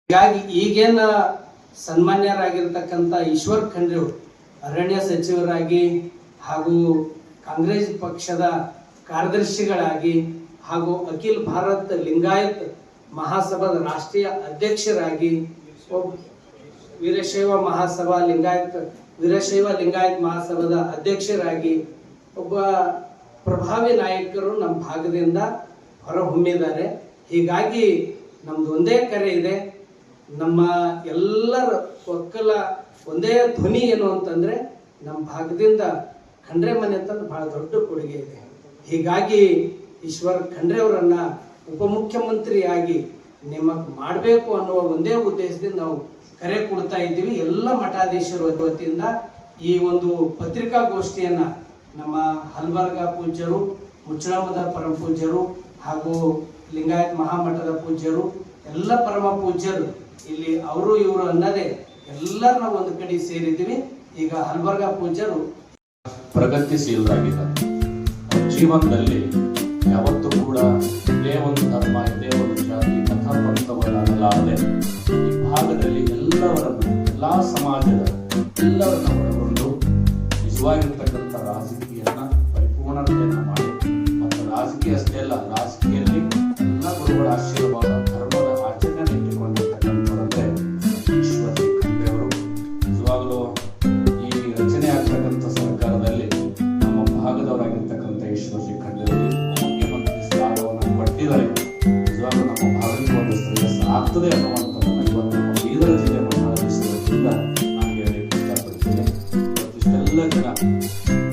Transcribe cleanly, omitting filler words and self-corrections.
ಹೀಗಾಗಿ ಈಗೇನ ಸನ್ಮಾನ್ಯರಾಗಿರ್ತಕ್ಕಂಥ ಈಶ್ವರ್ ಖಂಡ್ರೆ ಅರಣ್ಯ ಸಚಿವರಾಗಿ ಹಾಗೂ ಕಾಂಗ್ರೆಸ್ ಪಕ್ಷದ ಕಾರ್ಯದರ್ಶಿಗಳಾಗಿ ಹಾಗೂ ಅಖಿಲ ಭಾರತ ಲಿಂಗಾಯತ್ ಮಹಾಸಭಾದ ರಾಷ್ಟ್ರೀಯ ಅಧ್ಯಕ್ಷರಾಗಿ ವೀರಶೈವ ಲಿಂಗಾಯತ್ ಮಹಾಸಭಾದ ಅಧ್ಯಕ್ಷರಾಗಿ ಒಬ್ಬ ಪ್ರಭಾವಿ ನಾಯಕರು ನಮ್ಮ ಭಾಗದಿಂದ ಹೊರಹೊಮ್ಮಿದ್ದಾರೆ. ಹೀಗಾಗಿ ನಮ್ದು ಒಂದೇ ಕರೆ ಇದೆ, ನಮ್ಮ ಎಲ್ಲರ ಒಕ್ಕಲ ಒಂದೇ ಧ್ವನಿ ಏನು ಅಂತಂದ್ರೆ ನಮ್ಮ ಭಾಗದಿಂದ ಖಂಡ್ರೆ ಮನೆ ಅಂತಂದು ಬಹಳ ದೊಡ್ಡ ಕೊಡುಗೆ ಇದೆ. ಹೀಗಾಗಿ ಈಶ್ವರ್ ಖಂಡ್ರೆ ಅವರನ್ನ ಉಪಮುಖ್ಯಮಂತ್ರಿಯಾಗಿ ನೇಮಕ ಮಾಡಬೇಕು ಅನ್ನುವ ಒಂದೇ ಉದ್ದೇಶದಿಂದ ನಾವು ಕರೆ ಕೊಡ್ತಾ ಇದ್ದೀವಿ. ಎಲ್ಲ ಮಠಾಧೀಶರ ವತಿಯಿಂದ ಈ ಒಂದು ಪತ್ರಿಕಾಗೋಷ್ಠಿಯನ್ನ ನಮ್ಮ ಹಲ್ಬರ್ಗ ಪೂಜ್ಯರು, ಮುಚ್ಚಳಮದ ಪರಮ ಪೂಜ್ಯರು ಹಾಗೂ ಲಿಂಗಾಯತ್ ಮಹಾಮಠದ ಪೂಜ್ಯರು, ಎಲ್ಲ ಪರಮ ಪೂಜ್ಯರು ಇಲ್ಲಿ ಅವರು ಇವರು ಅನ್ನದೇ ಎಲ್ಲರನ್ನ ಒಂದು ಕಡೆ ಸೇರಿದ್ದೀವಿ. ಈಗ ಹಲ್ಬರ್ಗ ಪೂಜ್ಯರು ಪ್ರಗತಿಶೀಲರಾಗಿದ್ದಾರೆ. ಜೀವನದಲ್ಲಿ ಯಾವತ್ತೂ ಕೂಡ ಇದೇ ಒಂದು ಧರ್ಮ, ಇದೇ ಒಂದು ಜಾತಿ, ಮತ ಪಂಥವನ್ನಾಗಲಾರದೆ ಈ ಭಾಗದಲ್ಲಿ ಎಲ್ಲವರನ್ನು, ಎಲ್ಲಾ ಸಮಾಜದ ಎಲ್ಲರನ್ನ ಒಳಗೊಂಡು ನಿಜವಾಗಿರ್ತಕ್ಕಂಥ ರಾಜಕೀಯನ ಪರಿಪೂರ್ಣತೆಯನ್ನು ಮಾಡಿ ಮತ್ತು ರಾಜಕೀಯ ಅಷ್ಟೇ ಅಲ್ಲ, ರಾಜಕೀಯದಲ್ಲಿ ಎಲ್ಲ ಗುರುಗಳ ಆಶೀರ್ವಾದ, ಧರ್ಮದ ಆಚರಣೆ ಇಟ್ಟುಕೊಂಡಿರ್ತಕ್ಕಂಥವರಂತೆ ಈಶ್ವರ್ ಖಂಡ್ರೆ ಅವರು. ನಿಜವಾಗಲೂ ಈ ರಚನೆ ಆಗ್ತಕ್ಕಂಥ ಸರ್ಕಾರದಲ್ಲಿ ನಮ್ಮ ಭಾಗದವರಾಗಿರ್ತಕ್ಕಂಥ ಈಶ್ವರ್ ಖಂಡ್ರೆ ಅವರು ಮುಖ್ಯಮಂತ್ರಿ ಸ್ಥಾನವನ್ನು ಪಡೆದಿದ್ದಾರೆ. ನಿಜವಾಗ್ಲೂ ನಮ್ಮ ಭಾಗಕ್ಕೆ ಒಂದು ಶ್ರೇಯಸ್ಸು ಆಗ್ತದೆ ಅನ್ನುವ